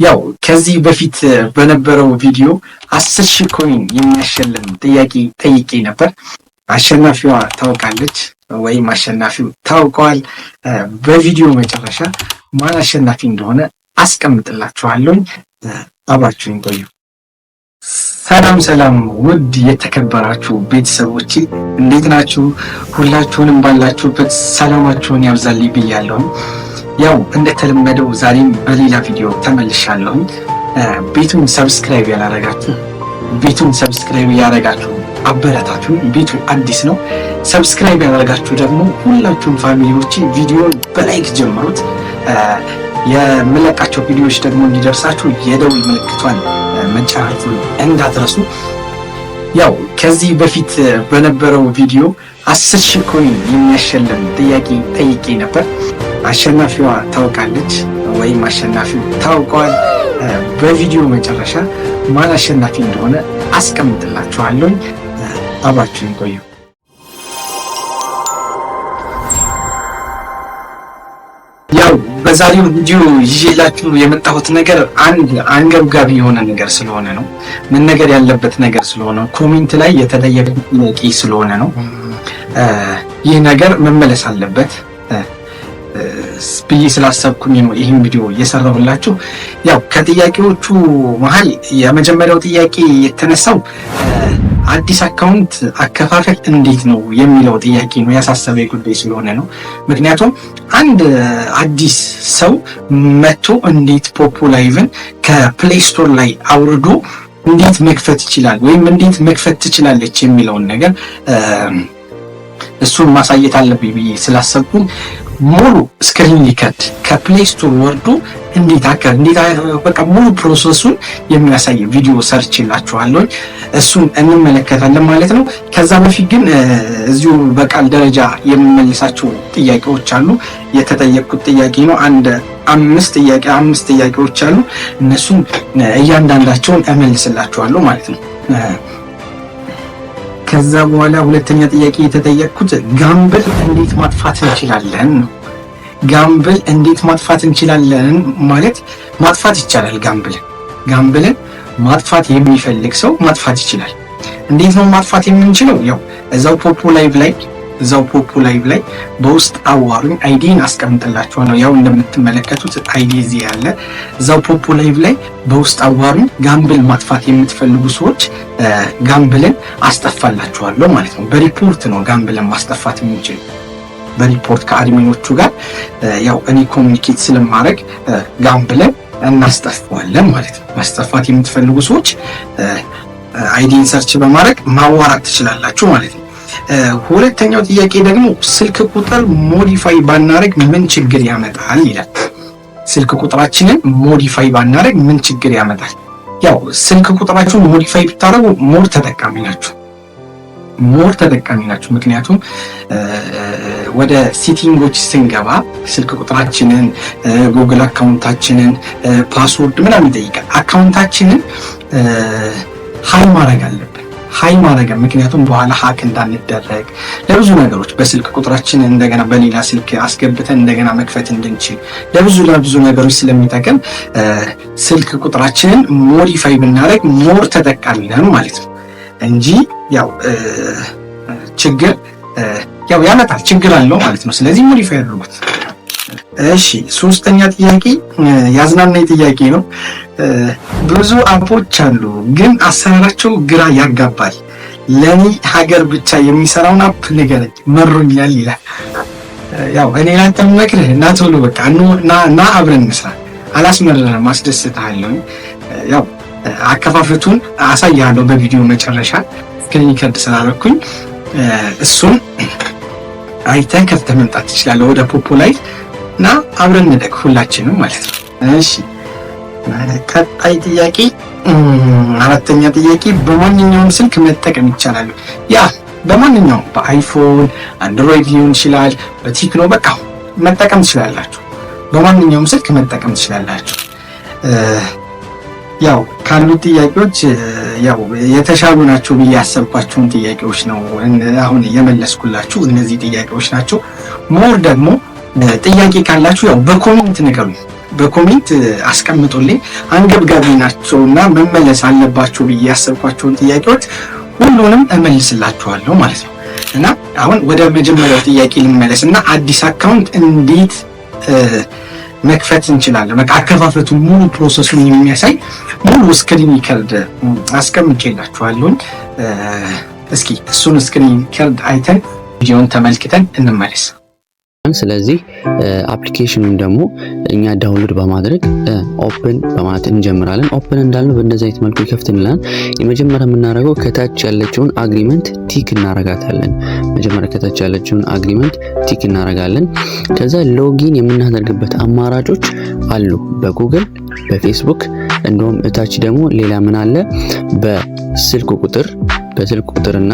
ያው ከዚህ በፊት በነበረው ቪዲዮ 10,000 ኮይን የሚያሸልም ጥያቄ ጠይቄ ነበር። አሸናፊዋ ታውቃለች ወይም አሸናፊው ታውቀዋል። በቪዲዮ መጨረሻ ማን አሸናፊ እንደሆነ አስቀምጥላችኋለሁ። አብራችሁን ቆዩ። ሰላም ውድ የተከበራችሁ ቤተሰቦች እንዴት ናችሁ? ሁላችሁንም ባላችሁበት ሰላማችሁን ያብዛልኝ ብያለሁ። ያው እንደተለመደው ዛሬም በሌላ ቪዲዮ ተመልሻለሁ። ቤቱን ሰብስክራይብ ያደረጋችሁ አበረታቱ። ቤቱ አዲስ ነው። ሰብስክራይብ ያደረጋችሁ ደግሞ ሁላችሁም ፋሚሊዎች ቪዲዮን በላይክ ጀምሩት። የምለቃቸው ቪዲዮዎች ደግሞ እንዲደርሳችሁ የደውል ምልክቷን መጫናችሁን እንዳትረሱ። ያው ከዚህ በፊት በነበረው ቪዲዮ 10,000 ኮይን የሚያሸልም ጥያቄ ጠይቄ ነበር። አሸናፊዋ ታውቃለች ወይም አሸናፊው ታውቀዋል። በቪዲዮ መጨረሻ ማን አሸናፊ እንደሆነ አስቀምጥላችኋለሁ። አብራችሁን ቆዩ። ያው በዛሬው ቪዲዮ ይዤላችሁ የመጣሁት ነገር አንድ አንገብጋቢ የሆነ ነገር ስለሆነ ነው። መነገር ያለበት ነገር ስለሆነ ኮሜንት ላይ የተጠየቀ ጥያቄ ስለሆነ ነው። ይህ ነገር መመለስ አለበት ብዬ ስላሰብኩኝ ነው ይህን ቪዲዮ እየሰራሁላችሁ። ያው ከጥያቄዎቹ መሀል የመጀመሪያው ጥያቄ የተነሳው አዲስ አካውንት አከፋፈል እንዴት ነው የሚለው ጥያቄ ነው። ያሳሰበኝ ጉዳይ ስለሆነ ነው። ምክንያቱም አንድ አዲስ ሰው መጥቶ እንዴት ፖፖ ላይቭን ከፕሌይ ስቶር ላይ አውርዶ እንዴት መክፈት ይችላል ወይም እንዴት መክፈት ትችላለች የሚለውን ነገር እሱን ማሳየት አለብኝ ብዬ ስላሰብኩኝ ሙሉ ስክሪን ሪከርድ ከፕሌይ ስቶር ወርዶ እንዴት በቃ ሙሉ ፕሮሰሱን የሚያሳይ ቪዲዮ ሰርችላችኋለሁ። እሱን እንመለከታለን ማለት ነው። ከዛ በፊት ግን እዚሁ በቃል ደረጃ የምመልሳቸው ጥያቄዎች አሉ። የተጠየቁት ጥያቄ ነው። አምስት ጥያቄዎች አሉ። እነሱን እያንዳንዳቸውን እመልስላችኋለሁ ማለት ነው። ከዛ በኋላ ሁለተኛ ጥያቄ የተጠየቅኩት ጋምብል እንዴት ማጥፋት እንችላለን ነው። ጋምብል እንዴት ማጥፋት እንችላለን ማለት ማጥፋት ይቻላል። ጋምብልን ማጥፋት የሚፈልግ ሰው ማጥፋት ይችላል። እንዴት ነው ማጥፋት የምንችለው? ያው እዛው ፖፖ ላይቭ ላይ በውስጥ አዋሩኝ። አይዲን አስቀምጥላችኋለሁ። ያው እንደምትመለከቱት አይዲ እዚህ ያለ እዛው ፖፖ ላይቭ ላይ በውስጥ አዋሩኝ። ጋምብል ማጥፋት የምትፈልጉ ሰዎች ጋምብልን አስጠፋላችኋለሁ ማለት ነው። በሪፖርት ነው ጋምብልን ማስጠፋት የምንችል። በሪፖርት ከአድሚኖቹ ጋር ያው እኔ ኮሚኒኬት ስለማድረግ ጋምብልን እናስጠፋዋለን ማለት ነው። ማስጠፋት የምትፈልጉ ሰዎች አይዲን ሰርች በማድረግ ማዋራት ትችላላችሁ ማለት ነው። ሁለተኛው ጥያቄ ደግሞ ስልክ ቁጥር ሞዲፋይ ባናረግ ምን ችግር ያመጣል ይላል። ስልክ ቁጥራችንን ሞዲፋይ ባናረግ ምን ችግር ያመጣል? ያው ስልክ ቁጥራችሁን ሞዲፋይ ብታረጉ ሞር ተጠቃሚ ናችሁ። ምክንያቱም ወደ ሴቲንጎች ስንገባ ስልክ ቁጥራችንን፣ ጉግል አካውንታችንን፣ ፓስወርድ ምናምን ይጠይቃል። አካውንታችንን ሃይ ማድረግ ምክንያቱም በኋላ ሀክ እንዳንደረግ ለብዙ ነገሮች በስልክ ቁጥራችን እንደገና በሌላ ስልክ አስገብተን እንደገና መክፈት እንድንችል ለብዙ ነገሮች ስለሚጠቅም ስልክ ቁጥራችንን ሞዲፋይ ብናደርግ ሞር ተጠቃሚ ነን ማለት ነው እንጂ ያው ችግር ያመጣል፣ ችግር አለው ማለት ነው። ስለዚህ ሞዲፋይ አድርጉት። እሺ ሶስተኛ ጥያቄ ያዝናናኝ ጥያቄ ነው። ብዙ አፖች አሉ ግን አሰራራቸው ግራ ያጋባል። ለኔ ሀገር ብቻ የሚሰራውን አፕ ንገረኝ መሮኛል ይላል። ያው እኔ ላንተ መክረህ እና ቶሎ በቃ ና አብረን እንስራ። አላስመረረም፣ አስደስታለሁ። ያው አከፋፈቱን አሳያለሁ በቪዲዮ መጨረሻ ስክሪን ሪከርድ ስላደረኩኝ እሱን አይተህ ከፍተህ መምጣት ትችላለህ ወደ ፖፖ ላይ እና አብረን እንደግ ሁላችንም ማለት ነው። እሺ ቀጣይ ጥያቄ አራተኛ ጥያቄ በማንኛውም ስልክ መጠቀም ይቻላል? ያ በማንኛውም በአይፎን አንድሮይድ ሊሆን ይችላል፣ በቴክኖ በቃ መጠቀም ትችላላችሁ። በማንኛውም ስልክ መጠቀም ትችላላችሁ። ያው ካሉት ጥያቄዎች ያው የተሻሉ ናቸው ብዬ ያሰብኳቸውን ጥያቄዎች ነው አሁን የመለስኩላችሁ። እነዚህ ጥያቄዎች ናቸው። ሞር ደግሞ ጥያቄ ካላችሁ ያው በኮሜንት ንገሩኝ። በኮሜንት አስቀምጡልኝ። አንገብጋቢ ናቸውና መመለስ አለባቸው ብዬ ያሰብኳቸውን ጥያቄዎች ሁሉንም እመልስላችኋለሁ ማለት ነው። እና አሁን ወደ መጀመሪያው ጥያቄ ልመለስና አዲስ አካውንት እንዴት መክፈት እንችላለን? በቃ አከፋፈቱን ሙሉ ፕሮሰሱን የሚያሳይ ሙሉ ስክሪን ሪከርድ አስቀምጬላችኋለሁ። እስኪ እሱን ስክሪን ሪከርድ አይተን ቪዲዮን ተመልክተን እንመለስ። ስለዚህ አፕሊኬሽኑን ደግሞ እኛ ዳውንሎድ በማድረግ ኦፕን በማለት እንጀምራለን። ኦፕን እንዳልነው በእንደዚህ አይነት መልኩ ይከፍትልናል። የመጀመሪያ የምናደርገው ከታች ያለችውን አግሪመንት ቲክ እናረጋታለን። መጀመሪያ ከታች ያለችውን አግሪመንት ቲክ እናረጋለን። ከዛ ሎጊን የምናደርግበት አማራጮች አሉ፣ በጉግል በፌስቡክ እንደውም እታች ደግሞ ሌላ ምን አለ፣ በስልክ ቁጥርና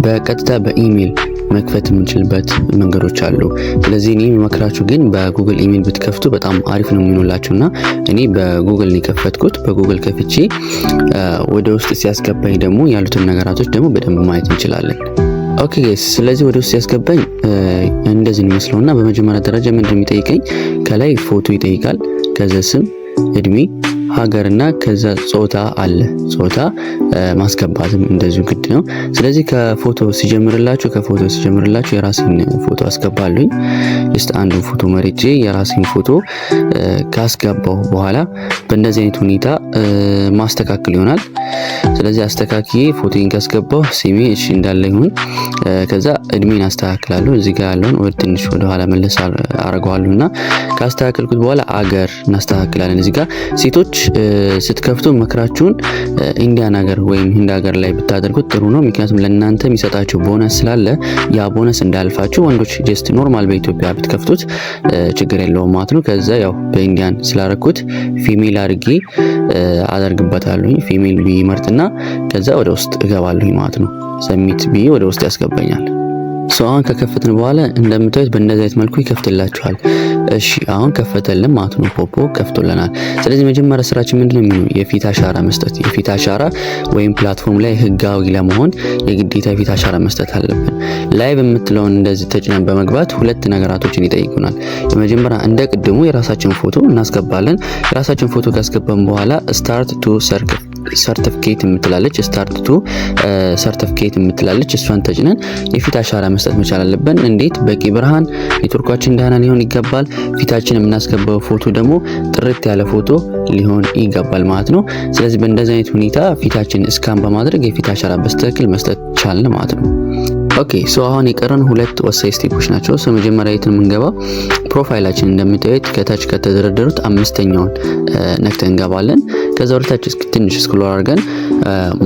በቀጥታ በኢሜል መክፈት የምንችልበት መንገዶች አሉ። ስለዚህ እኔ የምመክራችሁ ግን በጉግል ኢሜል ብትከፍቱ በጣም አሪፍ ነው የሚሆንላችሁና እኔ በጉግል ነው የከፈትኩት። በጉግል ከፍቼ ወደ ውስጥ ሲያስገባኝ ደግሞ ያሉትን ነገራቶች ደግሞ በደንብ ማየት እንችላለን። ኦኬ ጋይስ፣ ስለዚህ ወደ ውስጥ ሲያስገባኝ እንደዚህ ነው የሚመስለውና በመጀመሪያ ደረጃ ምንድነው የሚጠይቀኝ? ከላይ ፎቶ ይጠይቃል። ከዛ ስም፣ እድሜ፣ ሀገርና ከዛ ጾታ አለ። ጾታ ማስገባትም እንደዚሁ ግድ ነው። ስለዚህ ከፎቶ ሲጀምርላችሁ የራሴን ፎቶ አስገባለሁኝ። just አንዱን ፎቶ መርጬ የራሴን ፎቶ ካስገባው በኋላ በእንደዚህ አይነት ሁኔታ ማስተካከል ይሆናል። ስለዚህ አስተካክዬ ፎቶን ካስገባው ሲሜ እሺ እንዳለ ይሁን። ከዛ እድሜን አስተካክላለሁ። እዚህ ጋር ያለውን ወደ ትንሽ ወደ ኋላ መለስ አረጋዋለሁና ካስተካከልኩት በኋላ አገር እናስተካክላለን። እዚህ ጋር ሴቶች ስትከፍቱ መክራችሁን ኢንዲያን ሀገር ወይም ህንድ ሀገር ላይ ብታደርጉት ጥሩ ነው። ምክንያቱም ለእናንተ የሚሰጣችሁ ቦነስ ስላለ ያ ቦነስ እንዳልፋችሁ። ወንዶች ጀስት ኖርማል በኢትዮጵያ ብትከፍቱት ችግር የለውም ማለት ነው። ከዛ ያው በኢንዲያን ስላረኩት ፊሜል አድርጌ አደርግበታለሁኝ። ፊሜል ቢመርጥና ከዛ ወደ ውስጥ እገባለሁኝ ማለት ነው። ሰሚት ብዬ ወደ ውስጥ ያስገባኛል። አሁን ከከፈትን በኋላ እንደምታዩት በእንደዚህ አይነት መልኩ ይከፍትላችኋል። እሺ አሁን ከፈተልን ማለት ነው። ፖፖ ከፍቶልናል። ስለዚህ መጀመሪያ ስራችን ምንድነው የሚሆነው? የፊት አሻራ መስጠት። የፊት አሻራ ወይም ፕላትፎርም ላይ ህጋዊ ለመሆን የግዴታ የፊት አሻራ መስጠት አለብን። ላይቭ የምትለውን እንደዚህ ተጭነን በመግባት ሁለት ነገራቶችን ይጠይቁናል። የመጀመሪያ እንደ ቅድሙ የራሳችን ፎቶ እናስገባለን። የራሳችን ፎቶ ካስገባን በኋላ ስታርት ቱ ሰርቲፊኬት የምትላለች የምትላለች እሷን ተጭነን የፊት አሻራ መስጠት መቻል አለብን። እንዴት? በቂ ብርሃን፣ ኔትወርካችን ደህና ሊሆን ይገባል። ፊታችን የምናስገባው ፎቶ ደግሞ ጥርት ያለ ፎቶ ሊሆን ይገባል ማለት ነው። ስለዚህ በእንደዚህ አይነት ሁኔታ ፊታችን እስካን በማድረግ የፊት አሻራ በስተክል መስጠት ቻልን ማለት ነው። ኦኬ አሁን የቀረን ሁለት ወሳኝ ስቴፖች ናቸው። መጀመሪያ የትን የምንገባው ፕሮፋይላችን እንደምታዩት ከታች ከተደረደሩት አምስተኛውን ነክተን እንገባለን። ከዛ ወደ ታች ትንሽ ስክሮል አድርገን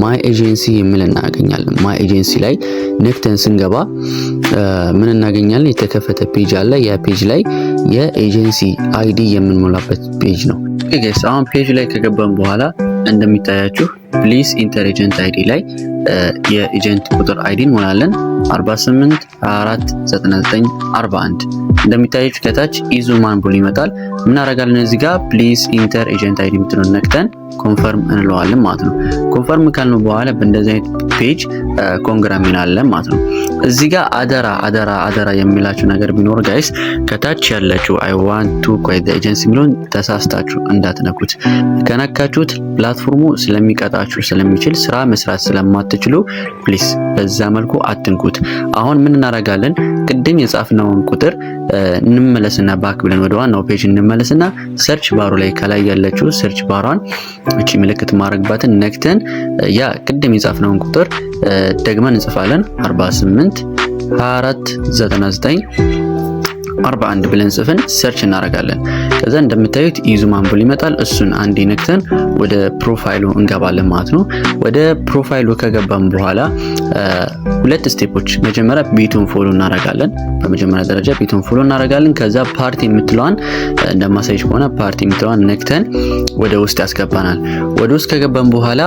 ማይ ኤጀንሲ የሚል እናገኛለን። ማይ ኤጀንሲ ላይ ነክተን ስንገባ ምን እናገኛለን? የተከፈተ ፔጅ አለ። ያ ፔጅ ላይ የኤጀንሲ አይዲ የምንሞላበት ፔጅ ነው። ኦኬ ጋይስ፣ አሁን ፔጅ ላይ ከገባን በኋላ እንደሚታያችሁ ፕሊዝ ኢንተር ኤጀንት አይዲ ላይ የኤጀንት ቁጥር አይዲ እንሞላለን 48 24 99 41። እንደሚታያችሁ ከታች ኢዙማን ብሎ ይመጣል። ምን አደርጋለን? እዚህ ጋር ፕሊዝ ኢንተር ኤጀንት አይዲ የምትለውን ነክተን ኮንፈርም እንለዋለን ማለት ነው። ኮንፈርም ካልነው በኋላ በእንደዚህ አይነት ፔጅ ኮንግራ እንላለን ማለት ነው። እዚህ ጋር አደራ የሚላችሁ ነገር ቢኖር ጋይስ ከታች ያለችው አይ ዋንት ቱ ኳይት ዘ ኤጀንሲ የሚለውን ተሳስታችሁ እንዳትነኩት። ከነካችሁት ፕላትፎርሙ ስለሚቀጣችሁ ስለሚችል ስራ መስራት ስለማትችሉ ፕሊስ በዛ መልኩ አትንኩት። አሁን ምን እናደርጋለን? ቅድም የጻፍነውን ቁጥር እንመለስና ባክ ብለን ወደ ዋናው ፔጅ እንመለስና ሰርች ባሩ ላይ ከላይ ያለችው ሰርች ባሯን እቺ ምልክት ማድረግባትን ነክተን ያ ቅድም የጻፍነውን ቁጥር ደግመን እንጽፋለን 48 24 99 41 ብለን ጽፈን ሰርች እናደርጋለን። ከዛ እንደምታዩት ኢዙማን ብሎ ይመጣል። እሱን አንዴ ነክተን ወደ ፕሮፋይሉ እንገባለን ማለት ነው። ወደ ፕሮፋይሉ ከገባን በኋላ ሁለት ስቴፖች፣ መጀመሪያ ቤቱን ፎሎ እናደርጋለን። በመጀመሪያ ደረጃ ቤቱን ፎሎ እናደርጋለን። ከዛ ፓርቲ የምትለዋን እንደማሳይሽ ከሆነ ፓርቲ የምትለዋን ነክተን ወደ ውስጥ ያስገባናል። ወደ ውስጥ ከገባን በኋላ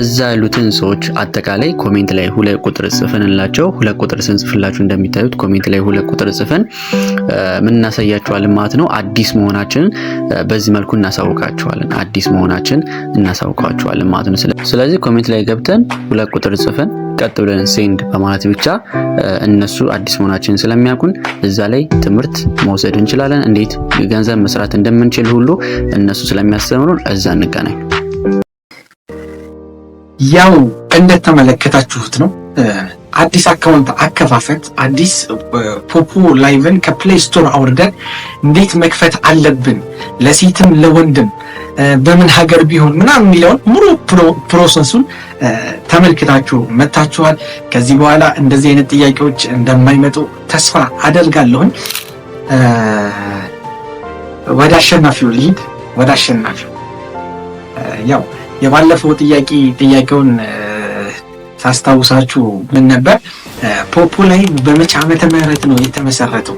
እዛ ያሉትን ሰዎች አጠቃላይ ኮሜንት ላይ ሁለት ቁጥር ጽፈንላቸው፣ ሁለት ቁጥር ስንጽፍላችሁ እንደሚታዩት ኮሜንት ላይ ሁለት ቁጥር ጽፈን ምን እናሳያቸዋለን ማለት ነው። አዲስ መሆናችንን በዚህ መልኩ እናሳውቃቸዋለን። አዲስ መሆናችን እናሳውቃቸዋለን ማለት ነው። ስለዚህ ኮሜንት ላይ ገብተን ሁለት ቁጥር ጽፈን ቀጥ ብለን ሴንድ በማለት ብቻ እነሱ አዲስ መሆናችንን ስለሚያውቁን እዛ ላይ ትምህርት መውሰድ እንችላለን። እንዴት ገንዘብ መስራት እንደምንችል ሁሉ እነሱ ስለሚያስተምሩን እዛ እንገናኝ። ያው እንደተመለከታችሁት ነው አዲስ አካውንት አከፋፈት፣ አዲስ ፖፖ ላይቭን ከፕሌይ ስቶር አውርደን እንዴት መክፈት አለብን፣ ለሴትም ለወንድም በምን ሀገር ቢሆን ምናምን የሚለውን ሙሉ ፕሮሰሱን ተመልክታችሁ መታችኋል። ከዚህ በኋላ እንደዚህ አይነት ጥያቄዎች እንደማይመጡ ተስፋ አደርጋለሁኝ። ወደ አሸናፊው ልሂድ። ወደ አሸናፊው ያው የባለፈው ጥያቄውን ሳስታውሳችሁ ምን ነበር? ፖፖ ላይ በመቼ ዓመተ ምህረት ነው የተመሰረተው?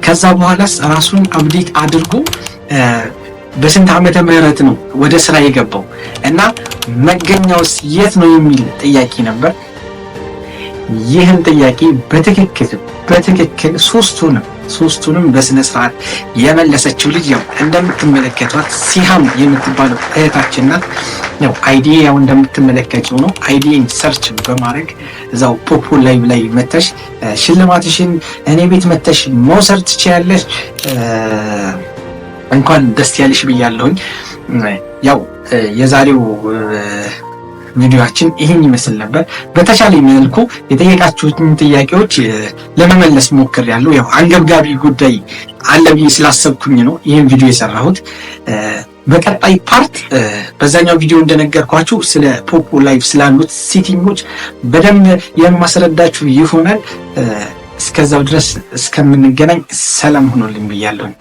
ከዛ በኋላስ ራሱን አፕዴት አድርጎ በስንት ዓመተ ምህረት ነው ወደ ስራ የገባው እና መገኛውስ የት ነው የሚል ጥያቄ ነበር። ይህን ጥያቄ በትክክል ሶስቱንም በስነ ስርዓት የመለሰችው ልጅ ያው እንደምትመለከቷት ሲሃም የምትባለው እህታችን ናት። ያው አይዲ ያው እንደምትመለከቱው ነው። አይዲን ሰርች በማድረግ እዛው ፖፖ ላይቭ ላይ መተሽ ሽልማትሽን እኔ ቤት መተሽ መውሰድ ትችያለሽ። እንኳን ደስ ያለሽ ብያለሁኝ። ያው የዛሬው ቪዲዮአችን ይህን ይመስል ነበር። በተቻለ መልኩ የጠየቃችሁትን ጥያቄዎች ለመመለስ ሞክሬያለሁ። ያው አንገብጋቢ ጉዳይ አለ ብዬ ስላሰብኩኝ ነው ይህን ቪዲዮ የሰራሁት። በቀጣይ ፓርት በዛኛው ቪዲዮ እንደነገርኳችሁ ስለ ፖፖ ላይቭ ስላሉት ሴቲንጎች በደንብ የማስረዳችሁ ይሆናል። እስከዛው ድረስ እስከምንገናኝ ሰላም ሆኖልኝ ብያለሁኝ።